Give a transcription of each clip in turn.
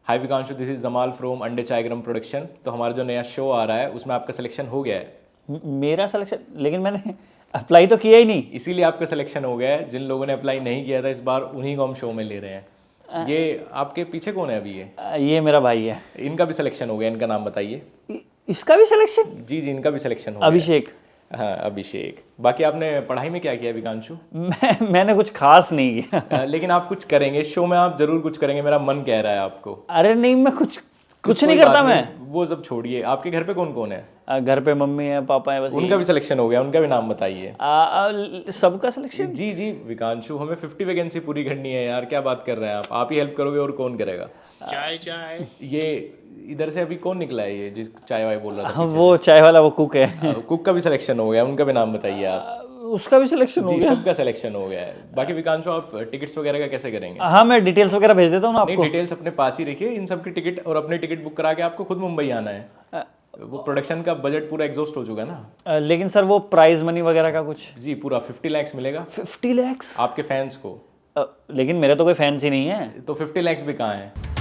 Hi Vikanshu, this is Jamal from अंडे चायग्राम production. तो हमारा जो नया शो आ रहा है उसमें आपका सिलेक्शन हो गया है। मेरा सिलेक्शन? लेकिन मैंने अप्लाई तो किया ही नहीं। इसीलिए आपका सिलेक्शन हो गया है। जिन लोगों ने अप्लाई नहीं किया था इस बार उन्हीं को हम शो में ले रहे हैं। ये आपके पीछे कौन है अभी? ये मेरा भाई है। इनका भी सिलेक्शन हो गया। इनका नाम बताइए। इसका भी सिलेक्शन? जी जी, इनका भी सिलेक्शन हो गया। अभिषेक। हाँ, अभिषेक। बाकी आपने पढ़ाई में क्या किया विकांशु? मैंने कुछ खास नहीं किया। लेकिन आप कुछ करेंगे इस शो में, आप जरूर कुछ करेंगे, मेरा मन कह रहा है आपको। अरे नहीं, मैं कुछ नहीं करता। मैं वो सब छोड़िए। आपके घर पे कौन कौन है? घर पे मम्मी है, पापा है, बस। उनका भी सिलेक्शन हो गया। उनका भी नाम बताइए। सबका सिलेक्शन? जी जी विकांशु, हमें 50 वैकेंसी पूरी करनी है यार। क्या बात कर रहे हैं आप ही हेल्प करोगे और कौन करेगा? चाय चाय। ये इधर से अभी कौन निकला है ये जिस चाय वाय बोल रहा था? वो चाय वाला, वो कुक है। कुक का भी सिलेक्शन हो गया। उनका भी नाम बताइए आप। उसका भी सिलेक्शन हो जी, गया? सबका सिलेक्शन हो गया है। बाकी विकांशु, आप टिकट्स वगैरह का कैसे करेंगे? हाँ, मैं डिटेल्स वगैरह भेज देता हूँ ना नहीं, आपको। डिटेल्स अपने पास ही रखिए। इन सब की टिकट और अपनी टिकट बुक करा के आपको खुद मुंबई आना है। वो प्रोडक्शन का बजट पूरा एग्जॉस्ट हो चुका है ना। लेकिन सर वो प्राइज मनी वगैरह का कुछ? जी, पूरा 50 lakhs मिलेगा 50 लाख आपके फैंस को। लेकिन मेरे तो कोई फैंस ही नहीं है। तो 50 lakhs भी कहाँ है?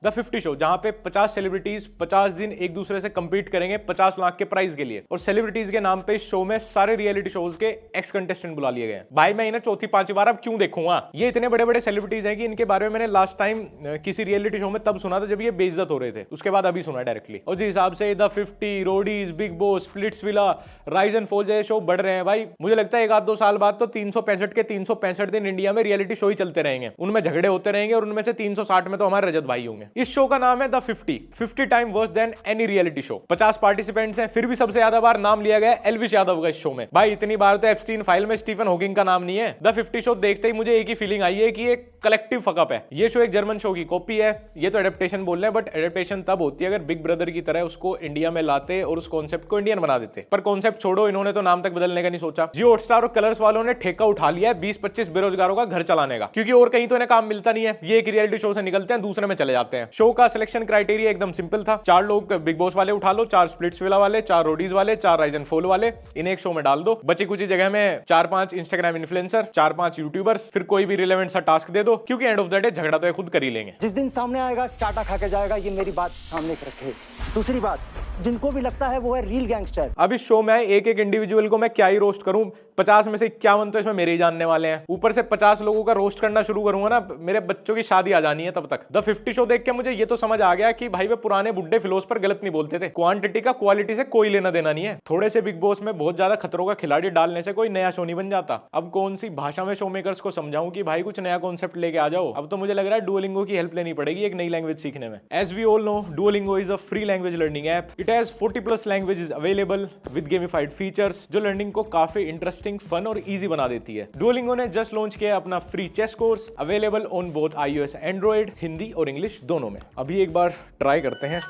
द 50 शो, जहां पे 50 सेलिब्रिटीज 50 दिन एक दूसरे से कंपीट करेंगे 50 लाख के प्राइज के लिए। और सेलिब्रिटीज के नाम पे इस शो में सारे रियलिटी शोज के एक्स कंटेस्टेंट बुला लिए गए हैं। भाई मैं इन्हें चौथी पांचवी बार अब क्यों देखूंगा? ये इतने बड़े बड़े सेलिब्रिटीज हैं कि इनके बारे में मैंने लास्ट टाइम किसी रियलिटी शो में तब सुना था जब ये बेइज्जत हो रहे थे। उसके बाद अभी सुना डायरेक्टली। और जिस हिसाब से the 50, Roadies, big boss, Splitsvilla, rise and fall जैसे शो बढ़ रहे हैं भाई, मुझे लगता है एक आध दो साल बाद तो 365 के 365 दिन इंडिया में रियलिटी शो ही चलते रहेंगे। उनमें झगड़े होते रहेंगे और उनमें से 360 में तो हमारे रजत भाई होंगे। इस शो का नाम है the 50 time worse than any reality show. 50 participants हैं, फिर भी सबसे ज्यादा बार नाम लिया गया एल्विश यादव का इस शो में। भाई इतनी बार तो एप्स्टीन फाइल में स्टीफन हॉकिंग का नाम नहीं है। द 50 शो देखते ही मुझे एक ही फीलिंग आई है कि ये कलेक्टिव फकअप है। ये शो एक जर्मन शो की कॉपी है। ये तो एडेप्टेशन बोल रहे हैं, बट एडेप्टेशन तब होती है अगर बिग ब्रदर की तरह उसको इंडिया में लाते और उस कॉन्सेप्ट को इंडियन बना देते। पर कॉन्सेप्ट छोड़ो, इन्होंने तो नाम तक बदलने का नहीं सोचा। जियो हॉटस्टार और कलर्स वालों ने ठेका उठा लिया है 20-25 बेरोजगारों का घर चलाने का, क्योंकि और कहीं तो इन्हें काम मिलता नहीं है। ये एक रियलिटी शो से निकलते हैं, दूसरे में चले जाते हैं। शो का सिलेक्शन क्राइटेरिया एकदम सिंपल था। 4 लोग बिग बॉस वाले उठा लो, 4 स्प्लिट्सविला वाले, 4 रोडीज वाले, 4 राइज एंड फॉल वाले, इन्हें एक शो में डाल दो। बची कुछ जगह में 4-5 इंस्टाग्राम इन्फ्लुएंसर, 4-5 यूट्यूबर्स, फिर कोई भी रिलेवेंट सा टास्क दे दो, क्योंकि एंड ऑफ द डे झगड़ा तो ये खुद कर ही लेंगे। जिस दिन सामने आएगा चाटा खा के जाएगा, ये मेरी बात सामने रखे। दूसरी बात, जिनको भी लगता है वो है रियल गैंगस्टर। अब इस शो में एक एक इंडिविजुअल को मैं क्या ही रोस्ट करूं। 50 में से 51 तो इसमें मेरे ही जानने वाले हैं। ऊपर से 50 लोगों का रोस्ट करना शुरू करूंगा ना, मेरे बच्चों की शादी आ जानी है तब तक। द 50 शो देख के मुझे ये तो समझ आ गया कि भाई वे पुराने बुड्ढे फिलोसफर गलत नहीं बोलते थे। क्वांटिटी का क्वालिटी से कोई लेना देना नहीं है। थोड़े से बिग बॉस में बहुत ज्यादा खतरों का खिलाड़ी डालने से कोई नया शो नहीं बन जाता। अब कौन सी भाषा में शो मेकर्स को समझाऊं कि भाई कुछ नया कॉन्सेप्ट लेके आ जाओ। अब तो मुझे लग रहा है डुओलिंगो की हेल्प लेनी पड़ेगी एक नई लैंग्वेज सीखने में। As we all know, Duolingo is a free language learning app. It has 40+ languages available with gamified features, जो लर्निंग को काफी इंटरेस्टिंग, फन और इजी बना देती है। डुओलिंगो ने जस्ट लॉन्च किया अपना free chess course, available on both iOS android, Hindi और इंग्लिश दोनों में। अभी एक बार ट्राई करते हैं।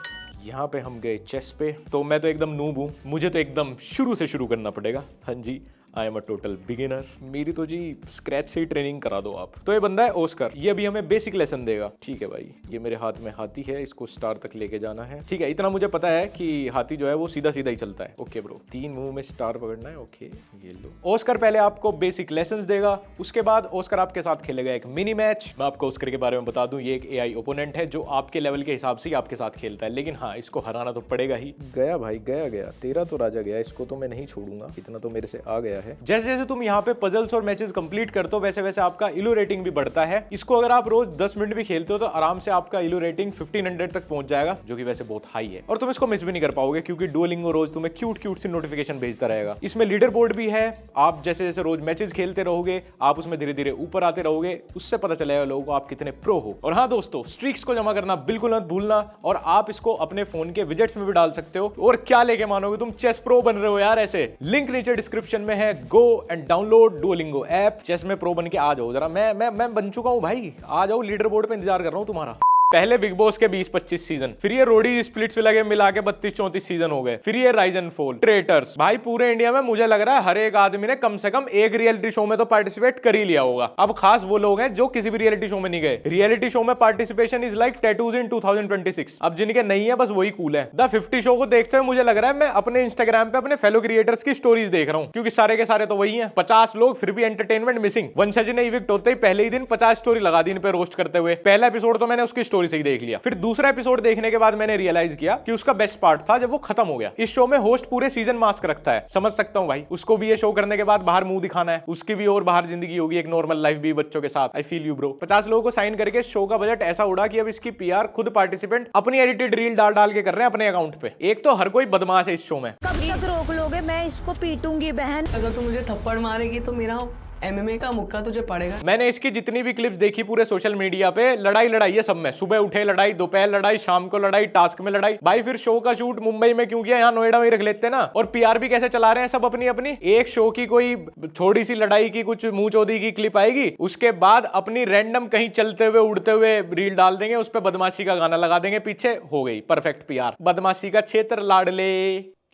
यहाँ पे हम गए चेस पे, तो मैं तो एकदम नूब हूँ, मुझे तो एकदम शुरू से शुरू करना पड़ेगा। हाँ जी, I am a total beginner. मेरी तो जी स्क्रैच से ही ट्रेनिंग करा दो आप। तो ये बंदा है ओस्कर, ये अभी हमें बेसिक लेसन देगा। ठीक है भाई, ये मेरे हाथ में हाथी है, इसको स्टार तक लेके जाना है। ठीक है, इतना मुझे पता है कि हाथी जो है वो सीधा सीधा ही चलता है। ओके ब्रो, 3 मूव में स्टार पकड़ना है। ओके, ये लो। ओस्कर पहले आपको बेसिक लेसन्स देगा, उसके बाद ओस्कर आपके साथ खेलेगा एक मिनी मैच। मैं आपको ओस्कर के बारे में बता दूं, ये एक AI ओपोनेंट है जो आपके लेवल के हिसाब से आपके साथ खेलता है, लेकिन हाँ, इसको हराना तो पड़ेगा ही। गया भाई, गया। तेरा तो राजा गया, इसको तो मैं नहीं छोड़ूंगा। इतना तो मेरे से आ गया है। जैसे जैसे तुम यहाँ पे पजल्स और मैचेस कंप्लीट करते हो, वैसे वैसे आपका इलो रेटिंग भी बढ़ता है। इसको अगर आप रोज 10 मिनट भी खेलते हो तो आराम से आपका इलो रेटिंग 1500 तक पहुंच जाएगा, जो कि वैसे बहुत हाई है। और तुम इसको मिस भी नहीं कर पाओगे, क्योंकि डुओलिंगो रोज तुम्हें क्यूट सी नोटिफिकेशन भेजता रहेगा। इसमें लीडर बोर्ड भी है। आप जैसे जैसे रोज मैचेस खेलते रहोगे, आप उसमें धीरे धीरे ऊपर आते रहोगे, उससे पता चलेगा लोगों को आप कितने प्रो हो। और हाँ दोस्तों, स्ट्रीक्स को जमा करना बिल्कुल मत भूलना, और आप इसको अपने फोन के विजेट्स में भी डाल सकते हो। और क्या लेके मानोगे, तुम चेस प्रो बन रहे हो यार ऐसे। लिंक नीचे डिस्क्रिप्शन में है, go and download Duolingo app. Chess में प्रो बन के आ जाओ जरा। मैं बन चुका हूं भाई, आ जाओ, लीडर बोर्ड पे इंतजार कर रहा हूं तुम्हारा। पहले बिग बॉस के 20-25 सीजन, फिर ये रोडी स्प्लिट्स लगे मिला के 32-34 सीजन हो गए, फिर ये राइज एंड फॉल, ट्रेटर्स। भाई पूरे इंडिया में मुझे लग रहा है हर एक आदमी ने कम से कम एक रियलिटी शो में तो पार्टिसिपेट कर ही लिया होगा। अब खास वो लोग हैं जो किसी भी रियलिटी शो में नहीं गए। रियलिटी शो में पार्टिसिपेशन इज लाइक टैटूज इन 2026। अब जिनके नहीं है बस वही कूल है। द 50 शो को देखते हुए मुझे लग रहा है मैं अपने इंस्टाग्राम पे अपने फेलो क्रिएटर्स की स्टोरीज देख रहा हूँ, क्योंकि सारे के सारे तो वही हैं। 50 लोग फिर भी एंटरटेनमेंट मिसिंग। वंशज ने इविक्ट होते ही पहले ही दिन 50 स्टोरी लगा दी इन पे रोस्ट करते हुए। पहला एपिसोड तो मैंने उसकी स्टोरी से ही देख लिया, फिर दूसरा एपिसोड देखने के बाद मैंने रियलाइज किया कि उसका बेस्ट पार्ट था जब वो खत्म हो गया। इस शो में होस्ट पूरे सीजन मास्क रखता है, समझ सकता हूँ भाई। उसको भी ये शो करने के बाद बाहर मुंह दिखाना है, उसकी भी और बाहर जिंदगी होगी, एक नॉर्मल लाइफ भी बच्चों के साथ। I feel you bro. 50 लोगों को साइन करके शो का बजट ऐसा उड़ा कि अब इसकी पीआर खुद पार्टिसिपेंट अपनी एडिटेड रील डाल डाल के कर रहे हैं अपने अकाउंट पे। एक तो हर कोई बदमाश है इस शो में। कब तक रोक लोगे? मैं इसको पीटूंगी बहन। अगर तू मुझे थप्पड़ मारेगी तो मेरा MMA का मुक्का तुझे पड़ेगा। मैंने इसकी जितनी भी क्लिप्स देखी पूरे सोशल मीडिया पे, लड़ाई लड़ाई है सब में। सुबह उठे लड़ाई, दोपहर लड़ाई, शाम को लड़ाई, टास्क में लड़ाई। भाई फिर शो का शूट मुंबई में क्यों किया, यहाँ नोएडा में ही रख लेते ना। और पीआर भी कैसे चला रहे हैं सब अपनी अपनी। एक शो की कोई छोटी सी लड़ाई की कुछ मुंह चोदी की क्लिप आएगी, उसके बाद अपनी रैंडम कहीं चलते हुए उड़ते हुए रील डाल देंगे, उस पर बदमाशी का गाना लगा देंगे पीछे, हो गई परफेक्ट पीआर। बदमाशी का क्षेत्र लाडले।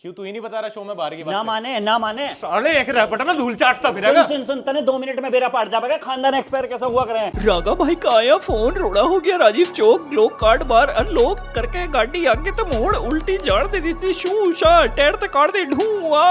क्यों तू ही नहीं बता रहा शो में बाहर की बात? ना माने साले एक रैपट में धूल चाटता फिरेगा। सुन तने 2 मिनट में बेरा पाट जाएगा। खानदान एक्सपायर कैसा हुआ करें? रागा भाई का आया फोन, रोड़ा हो गया राजीव चौक, लॉक कार्ड बार अनलॉक करके गाड़ी आगे तो मोड़ उल्टी जाड़ दे दी थी, शू शा टायर ते काट दे ढूंआ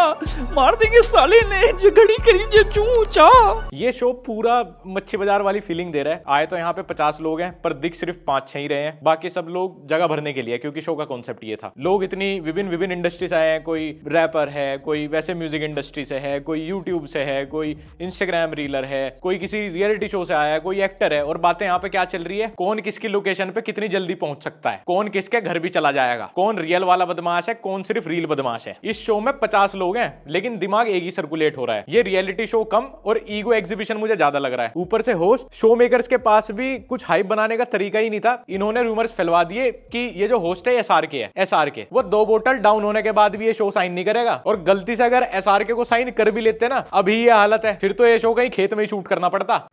मार देंगे साले ने, झगड़ी करी जे चू चा। ये शो पूरा मच्छी बाजार वाली फीलिंग दे रहा है। आए तो यहाँ पे 50 लोग हैं पर दिख सिर्फ 5-6 ही रहे हैं, बाकी सब लोग जगह भरने के लिए, क्योंकि शो का कॉन्सेप्ट ये था। लोग इतनी विभिन्न इंडस्ट्री से आए हैं, कोई रैपर है, कोई वैसे म्यूजिक इंडस्ट्री से है, कोई यूट्यूब से है, कोई इंस्टाग्राम रीलर है, कोई किसी रियलिटी शो से आया है, कोई एक्टर है। और बातें यहाँ पे क्या चल रही है, कौन किसकी लोकेशन पे कितनी जल्दी पहुंच सकता है, कौन किसके घर भी चला जाएगा, कौन रियल वाला बदमाश है, कौन सिर्फ रील बदमाश है। इस शो में 50 लोग हैं लेकिन दिमाग एक ही सर्कुलेट हो रहा है। ये रियलिटी शो कम और ईगो एग्जीबिशन मुझे ज्यादा लग रहा है। ऊपर से होस्ट शो मेकर्स के पास भी कुछ हाइप बनाने का तरीका ही नहीं था। इन्होंने रूमर्स फैलवा दिए कि ये जो होस्ट है SRK वो 2 बोतल डाउन होने के बाद भी ये शो साइन नहीं करेगा। और गलती से अगर SRK को साइन कर भी लेते ना, अभी ये हालत है, फिर तो ये शो कहीं खेत में ही शूट करना पड़ता।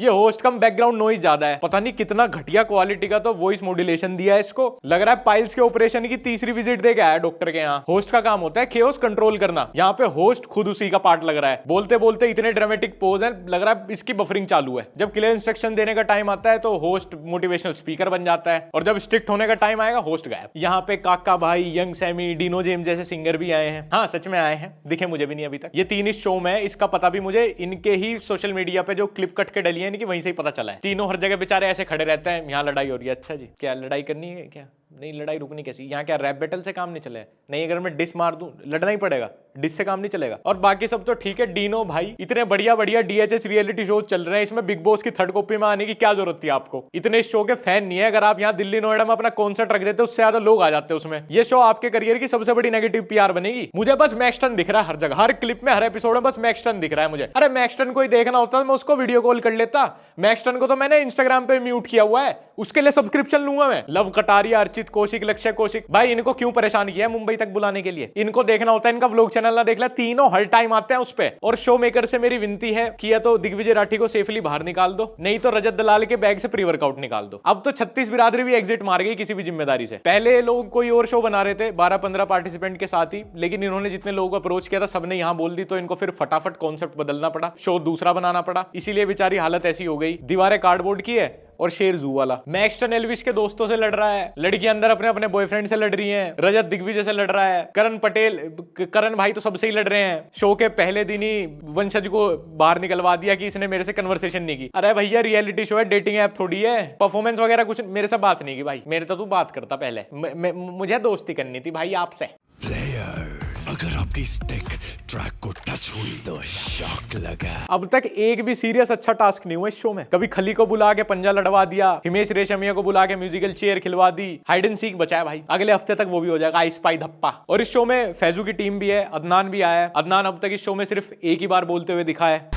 ये होस्ट कम बैकग्राउंड नॉइज ज्यादा है, पता नहीं कितना घटिया क्वालिटी का तो वॉइस मॉड्यूलेशन दिया है इसको। लग रहा है पाइल्स के ऑपरेशन की 3री विजिट दे के आया डॉक्टर के यहाँ। होस्ट का काम होता है केओस कंट्रोल करना, यहाँ पे होस्ट खुद उसी का पार्ट लग रहा है। बोलते बोलते इतने ड्रामेटिक पोज है, लग रहा है इसकी बफरिंग चालू है। जब क्लियर इंस्ट्रक्शन देने का टाइम आता है तो होस्ट मोटिवेशनल स्पीकर बन जाता है, और जब स्ट्रिक्ट होने का टाइम आएगा होस्ट गायब। यहाँ पे काका भाई, यंग सैमी, डिनो जेम जैसे सिंगर भी आए हैं। हाँ सच में आए हैं, दिखे मुझे भी नहीं अभी तक। ये 3 इस शो में, इसका पता भी मुझे इनके ही सोशल मीडिया पे जो क्लिप कट के डली है इनकी, वहीं से ही पता चला है। तीनों हर जगह बेचारे ऐसे खड़े रहते हैं, यहाँ लड़ाई हो रही है। अच्छा जी, क्या लड़ाई करनी है क्या? नहीं, लड़ाई रुकनी कैसी? यहाँ क्या रैप बैटल से काम नहीं चले? नहीं, अगर मैं डिस मार दूं लड़ना ही पड़ेगा, डिस से काम नहीं चलेगा। और बाकी सब तो ठीक है। डिनो भाई, इतने बढ़िया DHS रियलिटी शो चल रहे हैं, इसमें बिग बॉस की 3rd कॉपी में आने की क्या जरूरत थी आपको? इतने शो के फैन नहीं है। अगर आप यहाँ दिल्ली नोएडा में अपना कॉन्सर्ट रख देते उससे ज्यादा लोग आ जाते उसमें। ये शो आपके करियर की सबसे बड़ी नेगेटिव PR बनेगी। मुझे बस मैक्सटन दिख रहा है हर जगह, हर क्लिप में, हर एपिसोड में बस मैक्सटन दिख रहा है मुझे। अरे मैक्सटन को ही देखना होता तो मैं उसको वीडियो कॉल कर लेता। मैक्सटन को तो मैंने इंस्टाग्राम पे म्यूट किया हुआ है, उसके लिए सब्सक्रिप्शन लूंगा मैं। लव कटारिया, अर्चित कौशिक, लक्ष्य कौशिक, भाई इनको क्यों परेशान किया है मुंबई तक बुलाने के लिए? इनको देखना होता है, इनका व्लॉग चैनल ना देख ला, तीनों हर टाइम आते हैं उस पे। और शो मेकर से मेरी विनती है कि या तो दिग्विजय राठी को सेफली बाहर निकाल दो, नहीं तो रजत दलाल के बैग से प्री वर्कआउट निकाल दो। अब तो 36 बिरादरी भी एग्जिट मार गई किसी भी जिम्मेदारी से। पहले लोग कोई और शो बना रहे थे 12-15 पार्टिसिपेंट के साथ ही, लेकिन इन्होंने जितने लोगों को अप्रोच किया था सबने यहाँ बोल दी, तो इनको फिर फटाफट कॉन्सेप्ट बदलना पड़ा, शो दूसरा बनाना पड़ा। इसीलिए बेचारी हालत ऐसी हो गई। दीवारें कार्डबोर्ड की है और शेर जू वाला। मैक्सटन एल्विश के दोस्तों से लड़ रहा है, लड़की अंदर अपने अपने बॉयफ्रेंड से लड़ रही हैं, रजत दिग्विजय से लड़ रहा है, करण भाई तो सबसे ही लड़ रहे हैं। शो के पहले दिन ही वंशज को बाहर निकलवा दिया कि इसने मेरे से कन्वर्सेशन नहीं की। अरे भैया रियलिटी शो है, डेटिंग ऐप थोड़ी है। परफॉर्मेंस वगैरह कुछ मेरे से बात नहीं की भाई, मेरे तो तू बात करता पहले। मुझे दोस्ती करनी थी भाई आपसे। अगर आपकी स्टिक ट्रैक को टच हुई तो शॉक लगा। अब तक एक भी सीरियस अच्छा टास्क नहीं हुआ इस शो में। कभी खली को बुला के पंजा लड़वा दिया, हिमेश रेशमिया को बुला के म्यूजिकल चेयर खिलवा दी, हाइड एंड सीक बचा है भाई, अगले हफ्ते तक वो भी हो जाएगा, आई स्पाई धप्पा। और इस शो में फैजू की टीम भी है, अदनान भी आया है। अदनान अब तक इस शो में सिर्फ एक ही बार बोलते हुए दिखा है।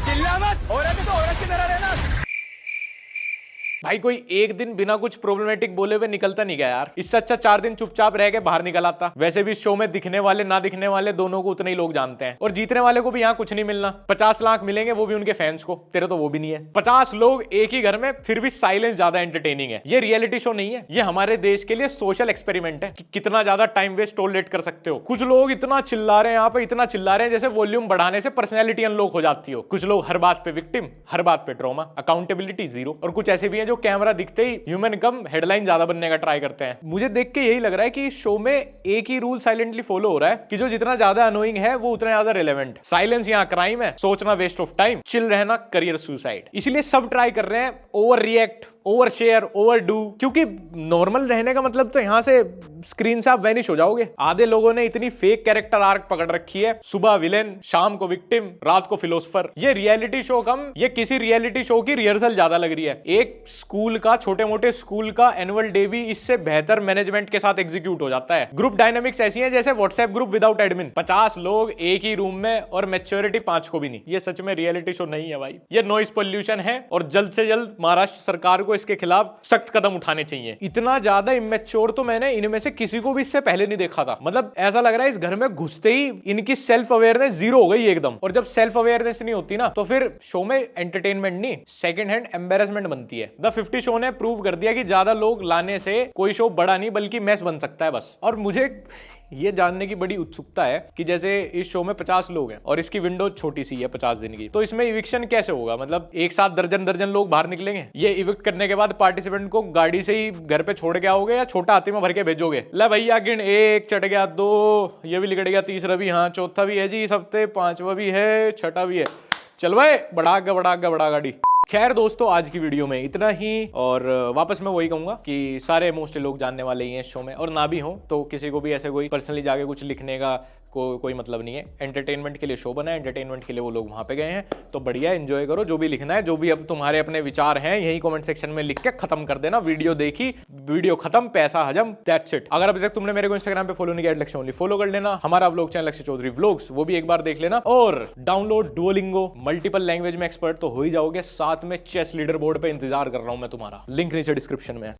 भाई कोई एक दिन बिना कुछ प्रॉब्लमेटिक बोले हुए निकलता नहीं गया यार। इससे अच्छा 4 दिन चुपचाप रह के बाहर निकल आता। वैसे भी शो में दिखने वाले ना दिखने वाले दोनों को उतने ही लोग जानते हैं, और जीतने वाले को भी यहाँ कुछ नहीं मिलना। 50 लाख मिलेंगे वो भी उनके फैंस को, तेरे तो वो भी नहीं है। 50 लोग एक ही घर में, फिर भी साइलेंस ज्यादा एंटरटेनिंग है। ये रियलिटी शो नहीं है, ये हमारे देश के लिए सोशल एक्सपेरिमेंट है कि कितना ज्यादा टाइम वेस्ट टॉलरेट कर सकते हो। कुछ लोग इतना चिल्ला रहे हैं यहाँ पे, इतना चिल्ला रहे हैं जैसे वॉल्यूम बढ़ाने से पर्सनैलिटी अनलॉक हो जाती हो। कुछ लोग हर बात पे विक्टिम, हर बात पे ट्रॉमा, अकाउंटेबिलिटी जीरो। और कुछ ऐसे भी हैं जो कैमरा दिखते ही ह्यूमन कम हेडलाइन ज्यादा बनने का ट्राई करते हैं। मुझे देख के यही लग रहा है कि इस शो में एक ही रूल साइलेंटली फॉलो हो रहा है कि जो जितना ज्यादा अनोइंग है वो उतना ज्यादा रिलेवेंट। साइलेंस यहाँ क्राइम है, सोचना वेस्ट ऑफ टाइम, चिल रहना करियर सुसाइड। इसलिए सब ट्राई कर रहे हैं over react, over share, over do, क्योंकि नॉर्मल रहने का मतलब तो यहां से स्क्रीन से आप वैनिश हो जाओगे। आधे लोगों ने इतनी फेक कैरेक्टर आर्क पकड़ रखी है, सुबह विलेन, शाम को विक्टिम, रात को फिलोसफर। ये रियलिटी शो कम, ये किसी रियलिटी शो की रिहर्सल ज्यादा लग रही है। एक स्कूल का, छोटे मोटे स्कूल का एनुअल डे भी इससे बेहतर मैनेजमेंट के साथ एग्जीक्यूट हो जाता है। ग्रुप डायनामिक्स ऐसी है जैसे व्हाट्सएप ग्रुप विदाउट एडमिन। 50 लोग एक ही रूम में और मैच्योरिटी 5 को भी नहीं। ये सच में रियलिटी शो नहीं है भाई, ये नॉइस पोल्यूशन है। और जल्द से जल्द महाराष्ट्र सरकार को इसके खिलाफ सख्त कदम उठाने चाहिए। इतना ज्यादा इमेच्योर तो मैंने इनमें से किसी को भी इससे पहले नहीं देखा था। मतलब ऐसा लग रहा है इस घर में घुसते ही इनकी सेल्फ अवेयरनेस जीरो हो गई एकदम। और जब सेल्फ अवेयरनेस नहीं होती ना तो फिर शो में एंटरटेनमेंट नहीं, सेकंड हैंड एम्बेरसमेंट बनती है। द 50 शो ने प्रूव कर दिया कि ज्यादा लोग लाने से कोई शो बड़ा नहीं बल्कि मैस बन सकता है बस। और मुझे ये जानने की बड़ी उत्सुकता है कि जैसे इस शो में 50 लोग हैं और इसकी विंडो छोटी सी है 50 दिन की, तो इसमें इविक्शन कैसे होगा? मतलब एक साथ दर्जन दर्जन लोग बाहर निकलेंगे? ये इविक्ट करने के बाद पार्टिसिपेंट को गाड़ी से ही घर पे छोड़ के आओगे या छोटा हाथी में भर के भेजोगे? ले भैया गिन, 1 चढ़ गया, 2 ये भी लिकड़ गया, तीसरा भी, हाँ चौथा भी है जी इस हफ्ते, 5वां भी है, 6ठा भी है। चल भाई बड़ा गाड़ी। खैर दोस्तों, आज की वीडियो में इतना ही। और वापस मैं वही कहूंगा कि सारे मोस्टली लोग जानने वाले ही हैं इस शो में, और ना भी हो तो किसी को भी ऐसे कोई पर्सनली जाके कुछ लिखने का कोई मतलब नहीं है। एंटरटेनमेंट के लिए शो बना है, एंटरटेनमेंट के लिए वो लोग वहां पे गए हैं, तो बढ़िया एंजॉय करो। जो भी लिखना है, जो भी अब तुम्हारे अपने विचार हैं, यही कमेंट सेक्शन में लिख के खत्म कर देना। वीडियो देखी, वीडियो खत्म, पैसा हजम, दैट्स इट। अगर अभी तक तुमने मेरे को इंस्टाग्राम पे फॉलो नहीं किया, लक्ष्य ओनली फॉलो कर लेना। हमारा व्लॉग चैनल लक्ष्य चौधरी व्लॉग्स, वो भी एक बार देख लेना। और डाउनलोड डुओलिंगो, मल्टीपल लैंग्वेज में एक्सपर्ट तो हो ही जाओगे। साथ में चेस लीडर बोर्ड पे इंतजार कर रहा हूं मैं तुम्हारा, लिंक नीचे डिस्क्रिप्शन में है।